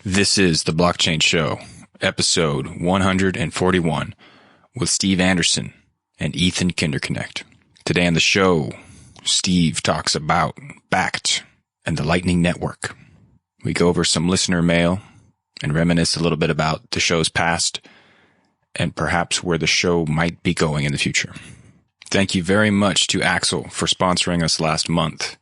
This is the Blockchain Show, episode 141, with Steve Anderson and Ethan Kinderknecht. Today on the show, Steve talks about Bakkt and the Lightning Network. We go over some listener mail and reminisce a little bit about the show's past and perhaps where the show might be going in the future. Thank you very much to Axel for sponsoring us last month.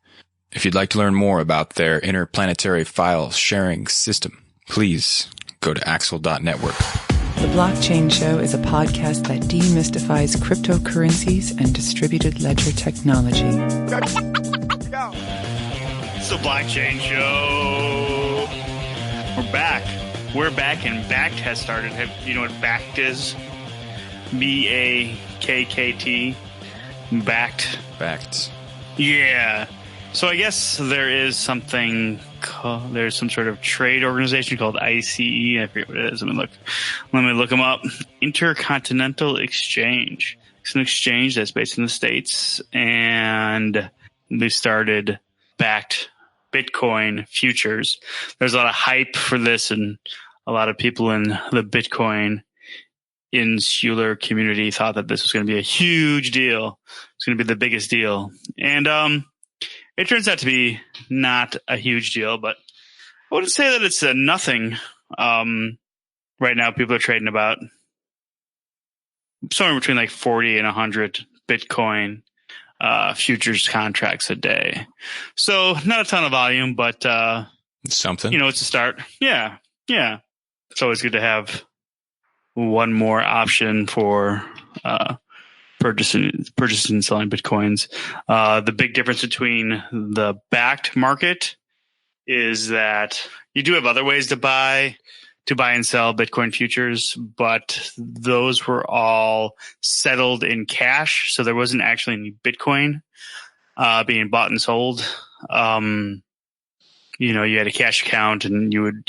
If you'd like to learn more about their interplanetary file sharing system, please go to axel.network. The Blockchain Show is a podcast that demystifies cryptocurrencies and distributed ledger technology. It's the Blockchain Show. We're back. We're back, and Bakkt has started. You know what Bakkt is? B-A-K-K-T. Bakkt. Bakkt. Yeah. So I guess there is something called, there's some sort of trade organization called ICE. I forget what it is. Let me look them up. Intercontinental Exchange. It's an exchange that's based in the States, and they started Bakkt Bitcoin futures. There's a lot of hype for this, and a lot of people in the Bitcoin insular community thought that this was going to be a huge deal. It's going to be the biggest deal. And it turns out to be not a huge deal, but I wouldn't say that it's a nothing. Right now, people are trading about somewhere between like 40 and 100 Bitcoin futures contracts a day. So not a ton of volume, but something. You know, it's a start. Yeah. It's always good to have one more option for purchasing and selling Bitcoins. The big difference between the Bakkt market is that you do have other ways to buy and sell Bitcoin futures, but those were all settled in cash. So there wasn't actually any Bitcoin being bought and sold. You had a cash account, and you would,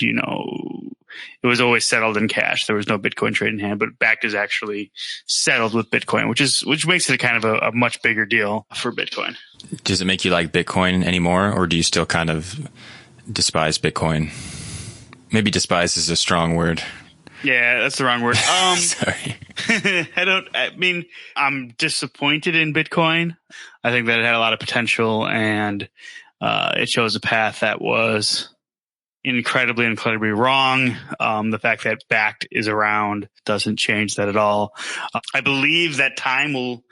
it was always settled in cash. There was no Bitcoin trade in hand, but Bakkt is actually settled with Bitcoin, which makes it a kind of a much bigger deal for Bitcoin. Does it make you like Bitcoin anymore, or do you still kind of despise Bitcoin? Maybe despise is a strong word. Yeah, that's the wrong word. Sorry. I'm disappointed in Bitcoin. I think that it had a lot of potential, and it chose a path that was incredibly wrong. The fact that Bakkt is around doesn't change that at all. I believe that time will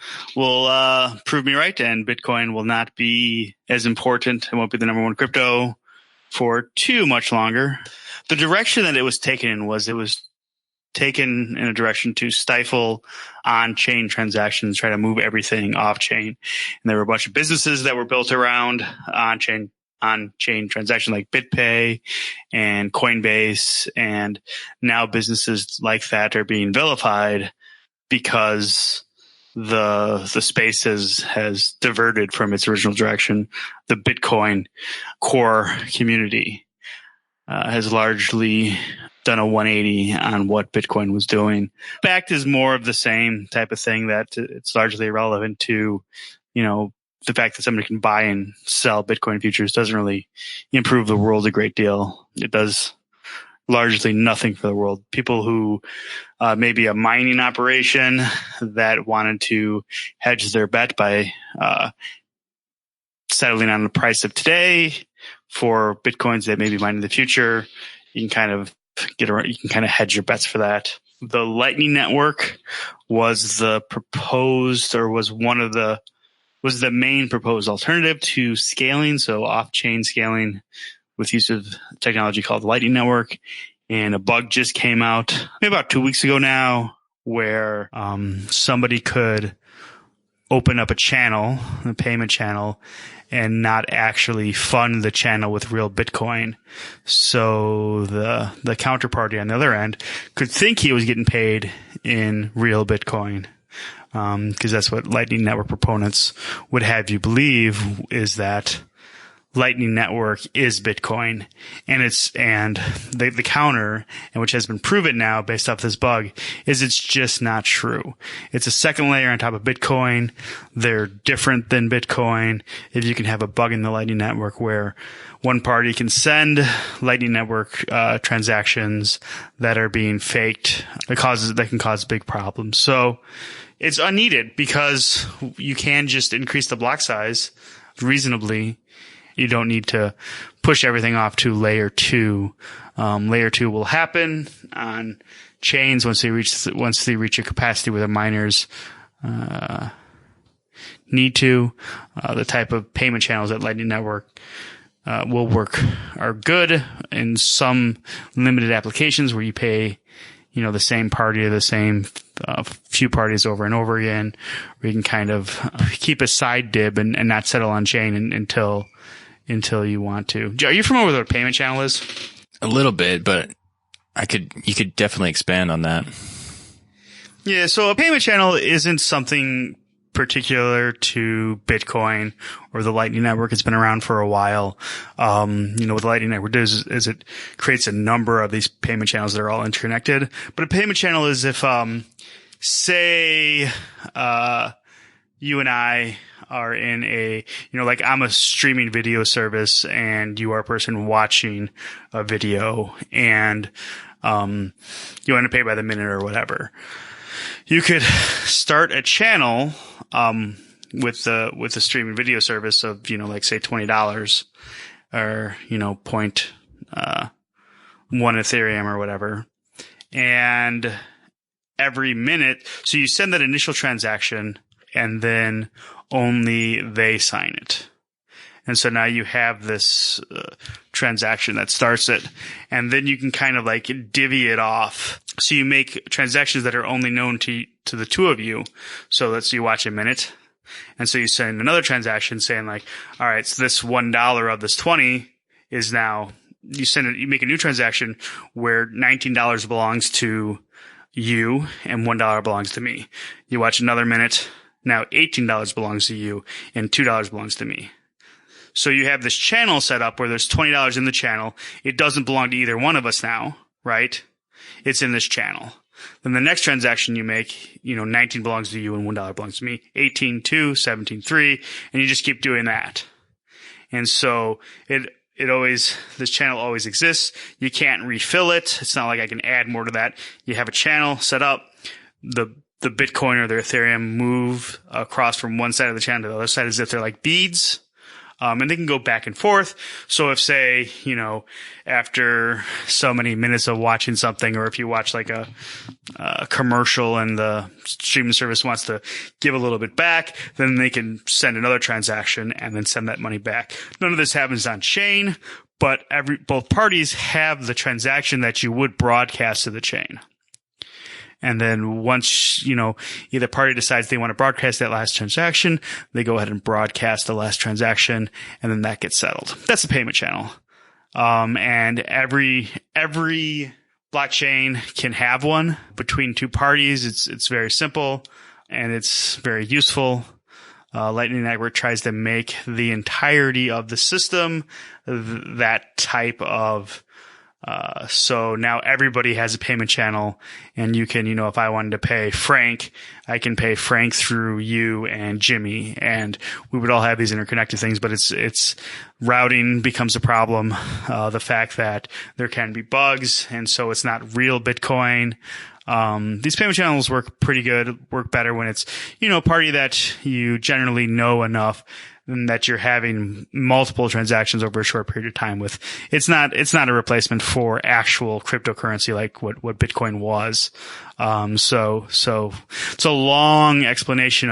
prove me right, and Bitcoin will not be as important. It won't be the number one crypto for too much longer. The direction that it was taken in was taken in a direction to stifle on-chain transactions, try to move everything off-chain. And there were a bunch of businesses that were built around on-chain transactions like BitPay and Coinbase. And now businesses like that are being vilified because the space has diverted from its original direction. The Bitcoin core community has largely done a 180 on what Bitcoin was doing. Bakkt is more of the same type of thing, that it's largely irrelevant to, the fact that somebody can buy and sell Bitcoin futures doesn't really improve the world a great deal. It does largely nothing for the world. People who maybe a mining operation that wanted to hedge their bet by settling on the price of today for Bitcoins that may be mined in the future, you can kind of hedge your bets for that. The Lightning Network was the main proposed alternative to scaling, so off-chain scaling with use of technology called the Lightning Network. And a bug just came out maybe about 2 weeks ago now, where somebody could open up a payment channel, and not actually fund the channel with real Bitcoin. So the counterparty on the other end could think he was getting paid in real Bitcoin. Because that's what Lightning Network proponents would have you believe, is that Lightning Network is Bitcoin, and the counter, and which has been proven now based off this bug, is it's just not true. It's a second layer on top of Bitcoin. They're different than Bitcoin. If you can have a bug in the Lightning Network where one party can send Lightning Network transactions that are being faked, that can cause big problems. So it's unneeded because you can just increase the block size reasonably. You don't need to push everything off to layer 2. Layer 2 will happen on chains once they reach a capacity where the miners need to. The type of payment channels that Lightning Network will work are good in some limited applications where you pay, the same party or the same few parties over and over again, where you can kind of keep a side dib and not settle on chain until you want to. Are you familiar with what a payment channel is? A little bit, but you could definitely expand on that. Yeah, so a payment channel isn't something particular to Bitcoin or the Lightning Network. It's been around for a while. What the Lightning Network does is it creates a number of these payment channels that are all interconnected. But a payment channel is if, say, you and I are in like I'm a streaming video service and you are a person watching a video and, you want to pay by the minute or whatever. You could start a channel, with the streaming video service of, like say $20 or, 0.1 Ethereum or whatever. And every minute, so you send that initial transaction and then only they sign it. And so now you have this transaction that starts it, and then you can kind of like divvy it off. So you make transactions that are only known to the two of you. So let's say you watch a minute, and so you send another transaction saying like, all right, so this $1 of this 20 is now you make a new transaction where $19 belongs to you and $1 belongs to me. You watch another minute. Now $18 belongs to you and $2 belongs to me. So you have this channel set up where there's $20 in the channel. It doesn't belong to either one of us now, right? It's in this channel. Then the next transaction you make, 19 belongs to you and $1 belongs to me. 18, 2, 17, 3. And you just keep doing that. And so this channel always exists. You can't refill it. It's not like I can add more to that. You have a channel set up. The Bitcoin or the Ethereum move across from one side of the channel to the other side as if they're like beads. And they can go back and forth. So if say, after so many minutes of watching something, or if you watch like a commercial and the streaming service wants to give a little bit back, then they can send another transaction and then send that money back. None of this happens on chain, but both parties have the transaction that you would broadcast to the chain. And then once, either party decides they want to broadcast that last transaction, they go ahead and broadcast the last transaction, and then that gets settled. That's the payment channel. And every blockchain can have one between two parties. It's very simple and it's very useful. Lightning Network tries to make the entirety of the system that type of so now everybody has a payment channel, and you can, if I wanted to pay Frank, I can pay Frank through you and Jimmy, and we would all have these interconnected things, but it's routing becomes a problem. The fact that there can be bugs, and so it's not real Bitcoin. These payment channels work pretty good, work better when it's, a party that you generally know enough and that you're having multiple transactions over a short period of time with. It's not a replacement for actual cryptocurrency like what Bitcoin was. So it's a long explanation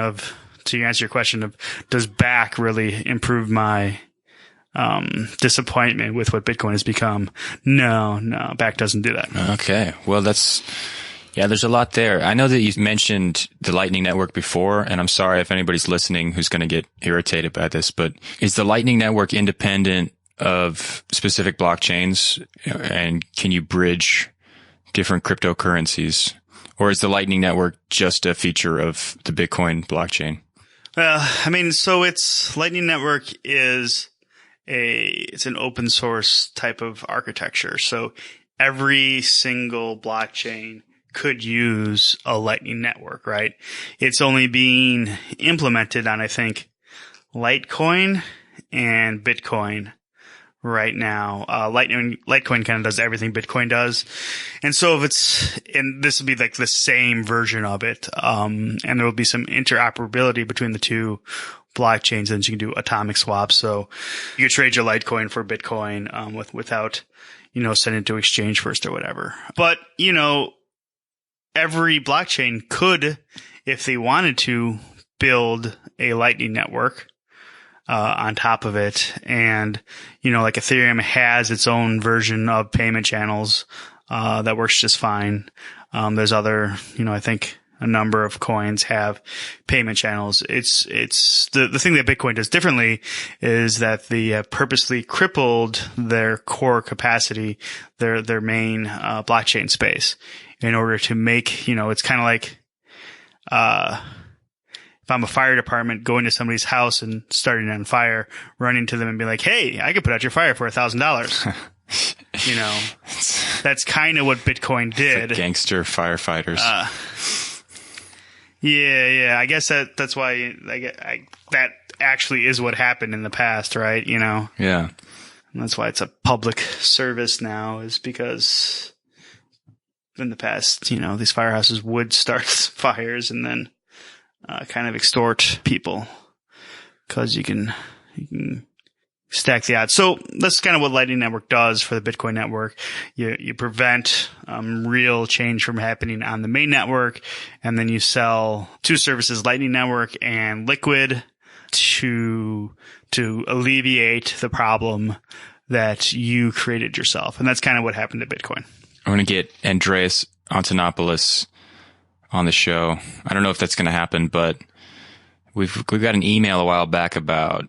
to answer your question of, does Bakkt really improve my disappointment with what Bitcoin has become? No, Bakkt doesn't do that. Okay. Well, there's a lot there. I know that you mentioned the Lightning Network before, and I'm sorry if anybody's listening who's going to get irritated by this, but is the Lightning Network independent of specific blockchains, and can you bridge different cryptocurrencies? Or is the Lightning Network just a feature of the Bitcoin blockchain? So Lightning Network is it's an open source type of architecture. So every single blockchain could use a Lightning Network, right? It's only being implemented on, I think, Litecoin and Bitcoin right now. Litecoin kind of does everything Bitcoin does. And so and this will be like the same version of it. And there will be some interoperability between the two blockchains, and you can do atomic swaps. So you could trade your Litecoin for Bitcoin, without, sending it to exchange first or whatever. But, every blockchain could, if they wanted to, build a Lightning Network on top of it. And, like Ethereum has its own version of payment channels that works just fine. There's other, I think a number of coins have payment channels. It's the thing that Bitcoin does differently is that they purposely crippled their core capacity, their main blockchain space, in order to make, it's kind of like, if I'm a fire department going to somebody's house and starting it on fire, running to them and be like, hey, I could put out your fire for $1,000. That's kind of what Bitcoin did. Like gangster firefighters. Yeah. I guess that's why that actually is what happened in the past, right? Yeah. And that's why it's a public service now, is because in the past, these firehouses would start fires and then kind of extort people because you can stack the odds. So that's kind of what Lightning Network does for the Bitcoin network. You prevent real change from happening on the main network, and then you sell two services, Lightning Network and Liquid, to alleviate the problem that you created yourself. And that's kind of what happened to Bitcoin. I'm going to get Andreas Antonopoulos on the show. I don't know if that's going to happen, but we've got an email a while back about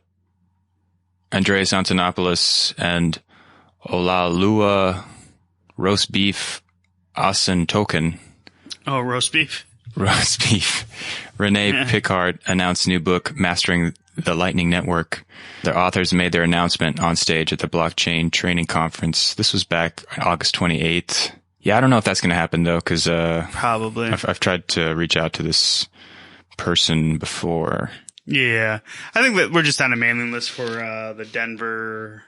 Andreas Antonopoulos and Olalua roast beef Asen token. Oh, roast beef. Roast beef. Renee Pickard announced a new book, Mastering the Lightning Network. Their authors made their announcement on stage at the Blockchain Training Conference. This was back August 28th. Yeah, I don't know if that's going to happen, though, because probably I've tried to reach out to this person before. Yeah, I think that we're just on a mailing list for the Denver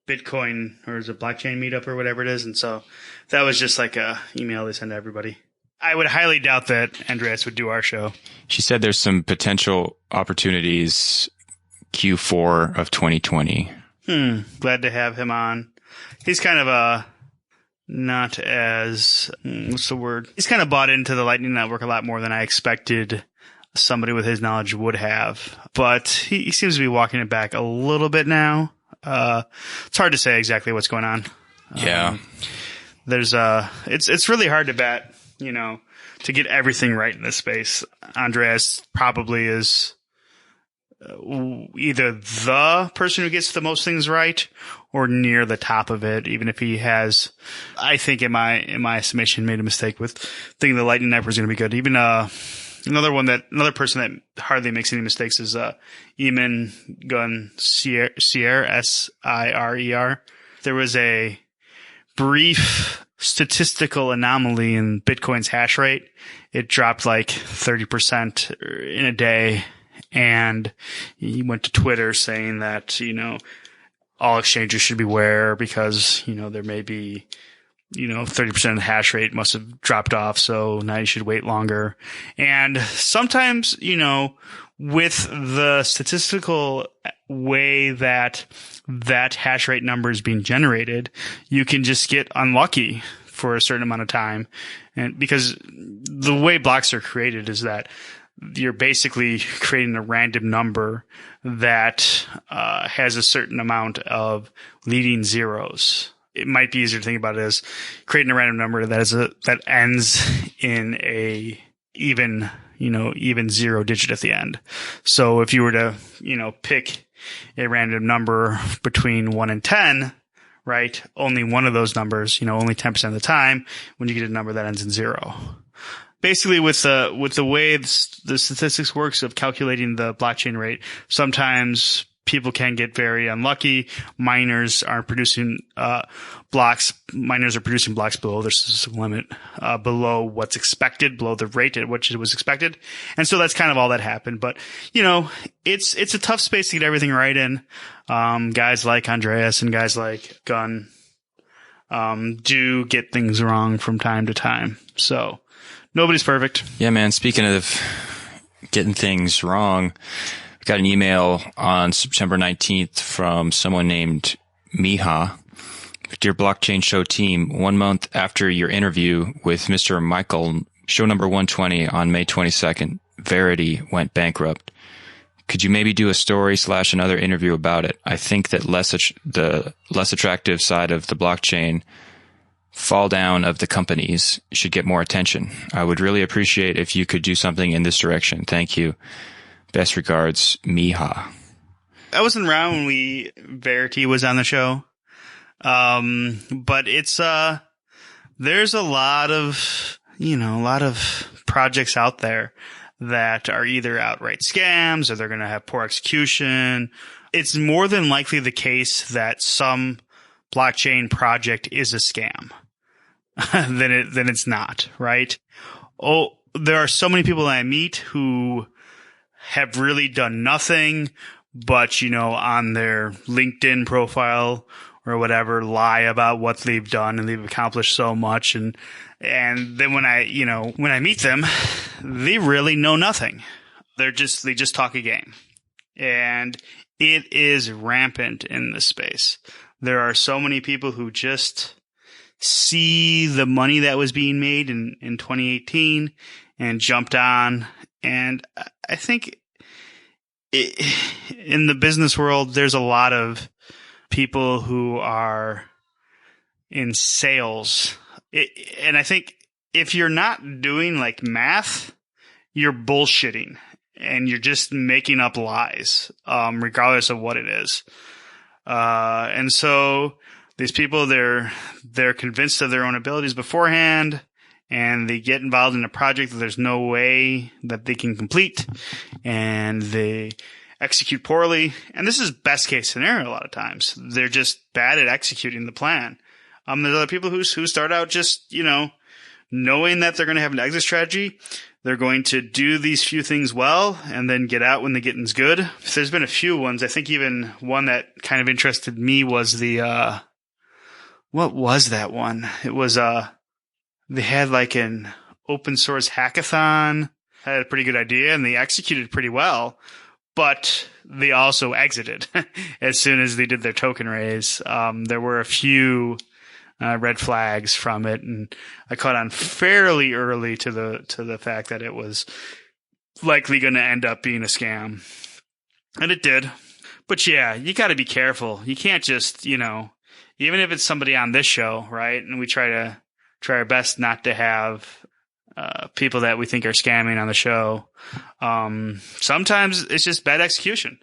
Bitcoin, or is it blockchain meetup or whatever it is, and so that was just like a email they send to everybody. I would highly doubt that Andreas would do our show. She said there's some potential opportunities Q4 of 2020. Glad to have him on. He's kind of not as, what's the word? He's kind of bought into the Lightning Network a lot more than I expected somebody with his knowledge would have. But he seems to be walking it back a little bit now. It's hard to say exactly what's going on. Yeah. It's really hard to bet, to get everything right in this space. Andreas probably is either the person who gets the most things right or near the top of it, even if he has, I think in my estimation, made a mistake with thinking the Lightning Network is going to be good. Even another person that hardly makes any mistakes is Eamon Gun Sirer, Sirer. There was a brief statistical anomaly in Bitcoin's hash rate. It dropped like 30% in a day. And he went to Twitter saying that, all exchanges should beware because, there may be, 30% of the hash rate must have dropped off. So now you should wait longer. And sometimes, with the statistical way that hash rate number is being generated, you can just get unlucky for a certain amount of time. And because the way blocks are created is that you're basically creating a random number that has a certain amount of leading zeros. It might be easier to think about it as creating a random number that ends in a even zero digit at the end. So if you were to, pick a random number between 1 and 10, right? Only one of those numbers, only 10% of the time when you get a number that ends in 0. Basically, with the way the statistics works of calculating the blockchain rate, sometimes people can get very unlucky. Miners are producing blocks. Miners are producing blocks below their system limit, below what's expected, below the rate at which it was expected. And so that's kind of all that happened. But, it's a tough space to get everything right in. Guys like Andreas and guys like Gunn do get things wrong from time to time. So nobody's perfect. Yeah, man. Speaking of getting things wrong, I got an email on September 19th from someone named Miha. Dear Blockchain Show team, 1 month after your interview with Mr. Michael, show number 120 on May 22nd, Verity went bankrupt. Could you maybe do a story / another interview about it? I think that the less attractive side of the blockchain fall down of the companies should get more attention. I would really appreciate if you could do something in this direction. Thank you. Best regards, Miha. I wasn't around when Verity was on the show. But it's, there's a lot of projects out there that are either outright scams or they're going to have poor execution. It's more than likely the case that some blockchain project is a scam than it's not, right? Oh, there are so many people that I meet who have really done nothing, but, on their LinkedIn profile or whatever, lie about what they've done and they've accomplished so much. And then when I meet them, they really know nothing. They just talk a game. And it is rampant in this space. There are so many people who just see the money that was being made in 2018 and jumped on. And I think in the business world, there's a lot of people who are in sales. And I think if you're not doing like math, you're bullshitting and you're just making up lies, regardless of what it is. And so these people, they're convinced of their own abilities beforehand, and they get involved in a project that there's no way that they can complete, and they execute poorly. And this is best case scenario a lot of times. They're just bad at executing the plan. There's other people who start out just, knowing that they're going to have an exit strategy. They're going to do these few things well and then get out when the getting's good. There's been a few ones. I think even one that kind of interested me was what was that one? It was, they had like an open source hackathon, had a pretty good idea, and they executed pretty well, but they also exited as soon as they did their token raise. There were a few red flags from it, and I caught on fairly early to the fact that it was likely going to end up being a scam. And it did. But yeah, you got to be careful. You can't just, even if it's somebody on this show, right? And we try our best not to have people that we think are scamming on the show. Sometimes it's just bad execution.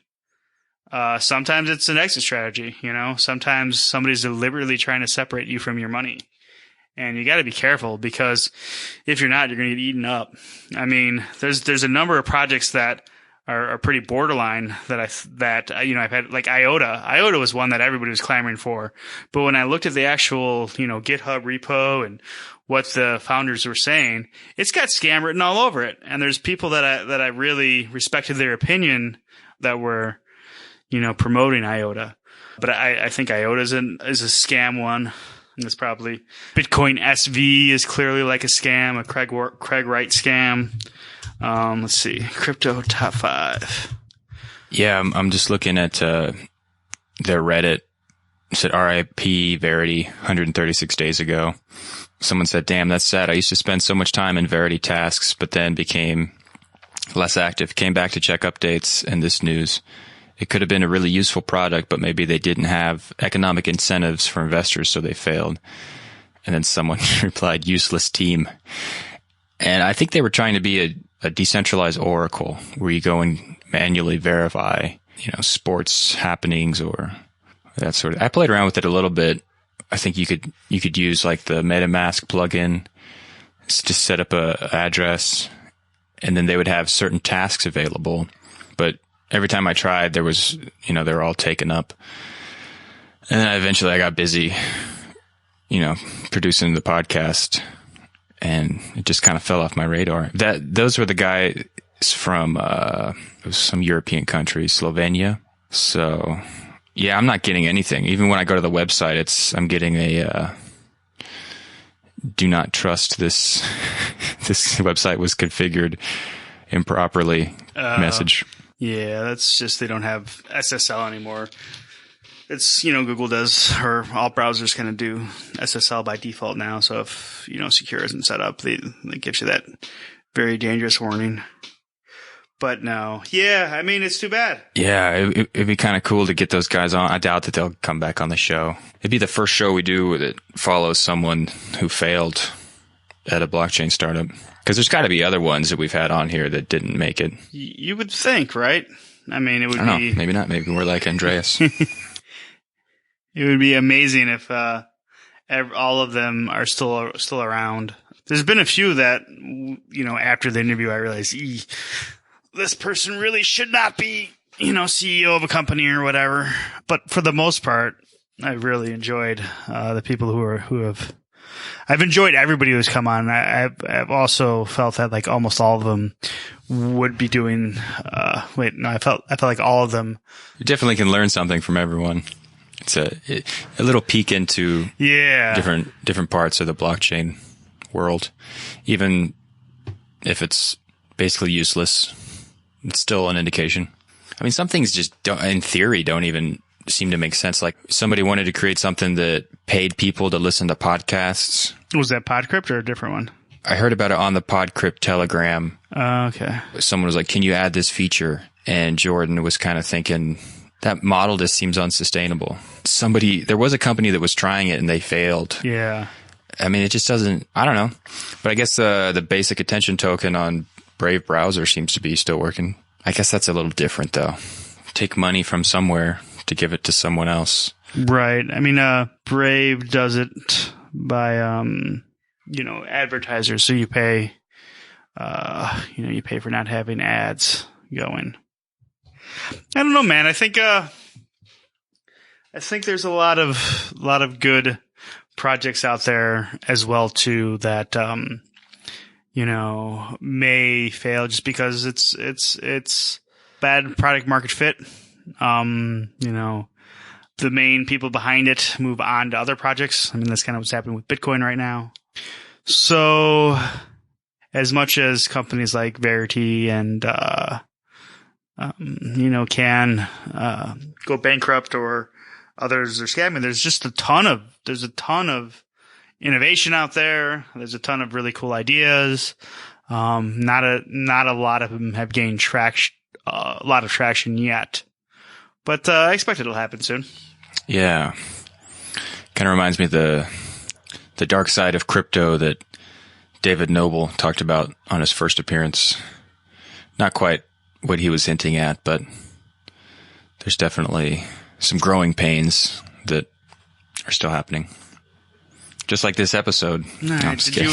Sometimes it's an exit strategy, Sometimes somebody's deliberately trying to separate you from your money. And you got to be careful, because if you're not, you're going to get eaten up. I mean, there's a number of projects that are pretty borderline that I've had, like IOTA. IOTA was one that everybody was clamoring for. But when I looked at the actual, GitHub repo and what the founders were saying, it's got scam written all over it. And there's people that I really respected their opinion that were, promoting IOTA. But I think IOTA is a scam one. And it's probably Bitcoin SV is clearly like a scam, a Craig Wright scam. Let's see, crypto top 5. Yeah, I'm just looking at their Reddit. It said RIP Verity 136 days ago. Someone said, damn, that's sad. I used to spend so much time in Verity tasks, but then became less active. Came back to check updates and this news. It could have been a really useful product, but maybe they didn't have economic incentives for investors, so they failed. And then someone replied, useless team. And I think they were trying to be a decentralized oracle where you go and manually verify, sports happenings or that sort of. I played around with it a little bit. I think you could use like the MetaMask plugin to set up a address, and then they would have certain tasks available. But every time I tried, there was, they were all taken up. And then eventually I got busy, producing the podcast, and it just kind of fell off my radar. Those were the guys from, it was some European country, Slovenia. So yeah, I'm not getting anything. Even when I go to the website, I'm getting a, do not trust this, this website was configured improperly message. Yeah, that's just, they don't have SSL anymore. It's, Google does, or all browsers kind of do SSL by default now. So if, secure isn't set up, it gives you that very dangerous warning. But no, yeah, I mean, it's too bad. Yeah, it'd be kind of cool to get those guys on. I doubt that they'll come back on the show. It'd be the first show we do that follows someone who failed at a blockchain startup. Because there's got to be other ones that we've had on here that didn't make it. You would think, right? I mean, it would I don't know, maybe not. Maybe we're like Andreas. It would be amazing if all of them are still around. There's been a few that, after the interview, I realized, this person really should not be, CEO of a company or whatever. But for the most part, I really enjoyed the people who have. I've enjoyed everybody who's come on. I've also felt that like almost all of them would be doing. I felt like all of them. You definitely can learn something from everyone. It's a little peek into different parts of the blockchain world. Even if it's basically useless, it's still an indication. I mean, some things just in theory don't even seem to make sense. Like somebody wanted to create something that paid people to listen to podcasts. Was that Bankrupt or a different one? I heard about it on the Bankrupt Telegram. Okay. Someone was like, "Can you add this feature?" And Jordan was kind of thinking, that model just seems unsustainable. There was a company that was trying it and they failed. Yeah. I mean, it just doesn't, I don't know. But I guess the basic attention token on Brave browser seems to be still working. I guess that's a little different though. Take money from somewhere to give it to someone else. Right. I mean, Brave does it by, advertisers. So you pay, you pay for not having ads going. I don't know, man. I think there's a lot of good projects out there as well too that may fail just because it's bad product market fit. The main people behind it move on to other projects. I mean, that's kind of what's happening with Bitcoin right now. So as much as companies like Verity and can go bankrupt or others are scamming, there's a ton of innovation out there. There's a ton of really cool ideas. Not a lot of them have gained a lot of traction yet, but I expect it'll happen soon. Yeah. Kind of reminds me of the dark side of crypto that David Noble talked about on his first appearance. Not quite what he was hinting at, but there's definitely some growing pains that are still happening. Just like this episode. No, I'm just kidding.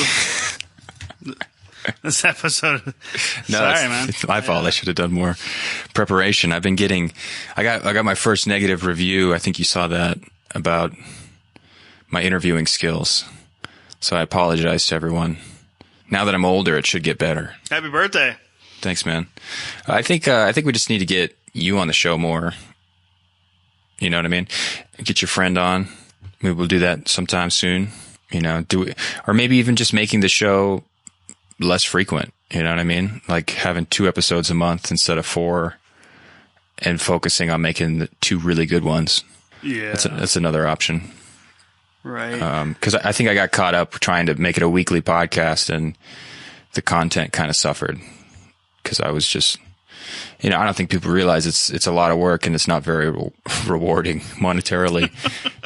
This episode. No, sorry, man. It's my fault. I should have done more preparation. I got my first negative review. I think you saw that about my interviewing skills. So I apologize to everyone. Now that I'm older, it should get better. Happy birthday. Thanks, man. I think we just need to get you on the show more. You know what I mean? Get your friend on. Maybe we'll do that sometime soon. Or maybe even just making the show less frequent. You know what I mean? Like having 2 episodes a month instead of 4 and focusing on making the 2 really good ones. Yeah. That's another option. Right. 'Cause I think I got caught up trying to make it a weekly podcast and the content kind of suffered. 'Cause I was just, I don't think people realize it's a lot of work and it's not very rewarding monetarily.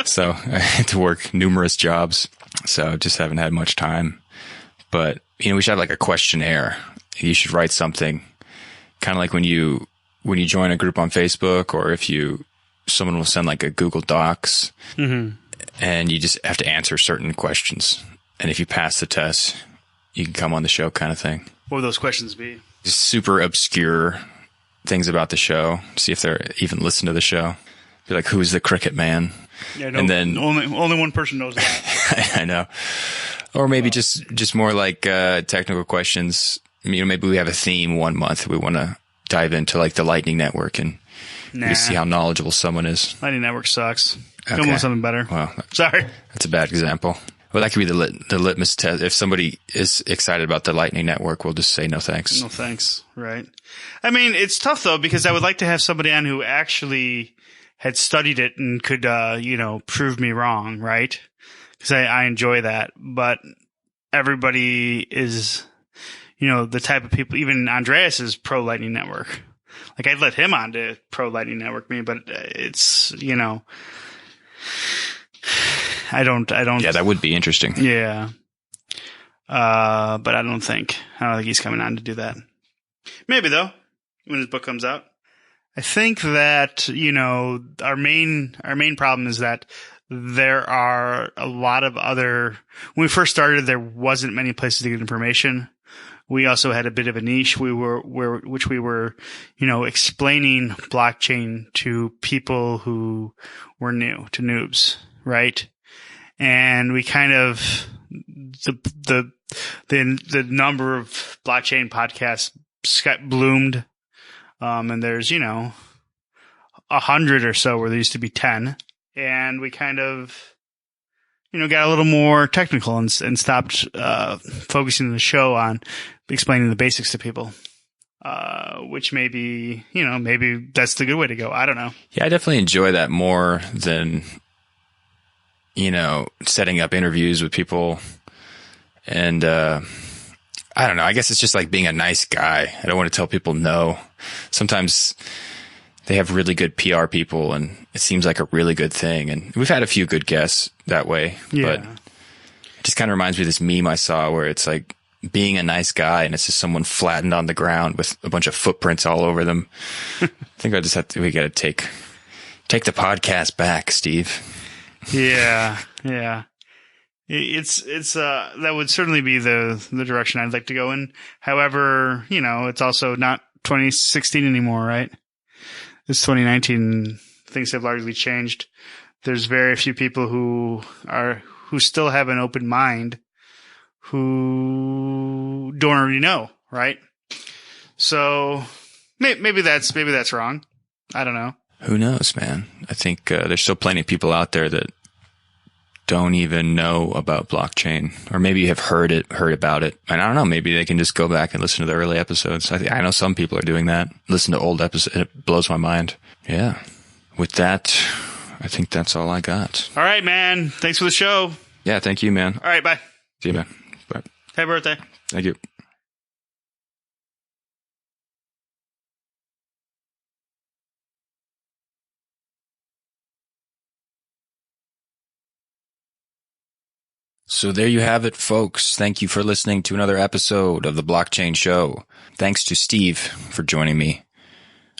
So I had to work numerous jobs. So just haven't had much time. But, we should have like a questionnaire. You should write something kind of like when you join a group on Facebook, or if someone will send like a Google Docs, and you just have to answer certain questions. And if you pass the test, you can come on the show kind of thing. What would those questions be? Super obscure things about the show, see if they're even listen to the show. Be like, who's the cricket man? Yeah, no, and then only one person knows that. I know. Or maybe just more like technical questions. Maybe we have a theme one month. We want to dive into like the Lightning Network and see how knowledgeable someone is. Lightning Network sucks. Okay. Come with something better. Well, sorry. That's a bad example. Well, that could be the litmus test. If somebody is excited about the Lightning Network, we'll just say no thanks. No thanks. Right. I mean, it's tough though, because I would like to have somebody on who actually had studied it and could, prove me wrong. Right. Because I enjoy that. But everybody is, the type of people, even Andreas is pro Lightning Network. Like I'd let him on to pro Lightning Network me, but it's, I don't. Yeah, that would be interesting. Yeah. But I don't think he's coming on to do that. Maybe though, when his book comes out. I think that, our main problem is that there are a lot of when we first started, there wasn't many places to get information. We also had a bit of a niche. We were explaining blockchain to people who were new, to noobs, right? And we kind of, the number of blockchain podcasts bloomed. And there's, 100 or so where there used to be 10. And we kind of, got a little more technical and stopped, focusing the show on explaining the basics to people. Which maybe that's the good way to go. I don't know. Yeah, I definitely enjoy that more than, setting up interviews with people. And, I don't know. I guess it's just like being a nice guy. I don't want to tell people no. Sometimes they have really good PR people and it seems like a really good thing. And we've had a few good guests that way, but it just kind of reminds me of this meme I saw where it's like being a nice guy and it's just someone flattened on the ground with a bunch of footprints all over them. I think we got to take the podcast back, Steve. Yeah. It's that would certainly be the direction I'd like to go in. However, it's also not 2016 anymore, right? It's 2019. Things have largely changed. There's very few people who still have an open mind who don't already know, right? So maybe that's wrong. I don't know. Who knows, man? I think there's still plenty of people out there that don't even know about blockchain, or maybe have heard about it. And I don't know, maybe they can just go back and listen to the early episodes. I know some people are doing that. Listen to old episodes. It blows my mind. Yeah. With that, I think that's all I got. All right, man. Thanks for the show. Yeah. Thank you, man. All right. Bye. See you, man. Bye. Happy birthday. Thank you. So there you have it, folks. Thank you for listening to another episode of The Blockchain Show. Thanks to Steve for joining me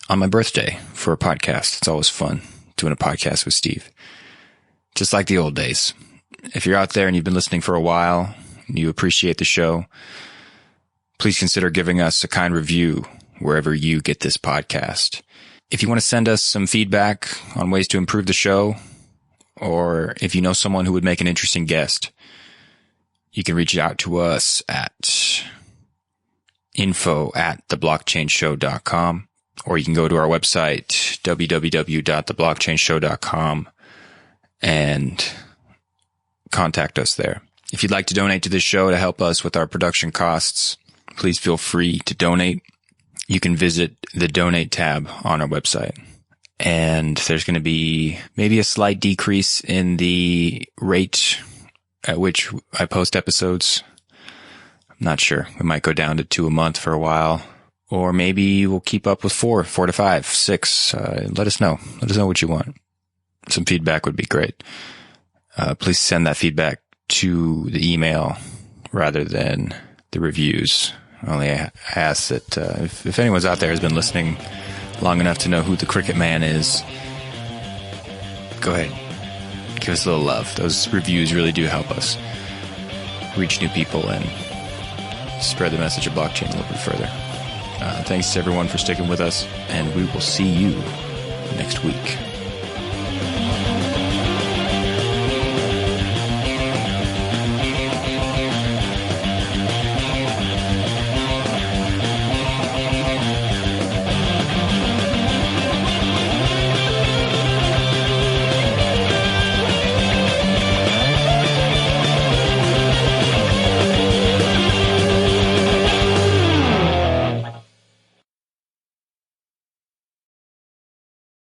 on my birthday for a podcast. It's always fun doing a podcast with Steve. Just like the old days. If you're out there and you've been listening for a while and you appreciate the show, please consider giving us a kind review wherever you get this podcast. If you want to send us some feedback on ways to improve the show, or if you know someone who would make an interesting guest, you can reach out to us at info@theblockchainshow.com, or you can go to our website, www.theblockchainshow.com, and contact us there. If you'd like to donate to this show to help us with our production costs, please feel free to donate. You can visit the donate tab on our website. And there's going to be maybe a slight decrease in the rate at which I post episodes. I'm not sure. We might go down to 2 a month for a while, or maybe we'll keep up with 4 to 5, 6. Let us know. Let us know what you want. Some feedback would be great. Please send that feedback to the email rather than the reviews. Only I ask that if anyone's out there has been listening long enough to know who the Cricket Man is, go ahead. Give us a little love. Those reviews really do help us reach new people and spread the message of blockchain a little bit further. Thanks to everyone for sticking with us, and we will see you next week.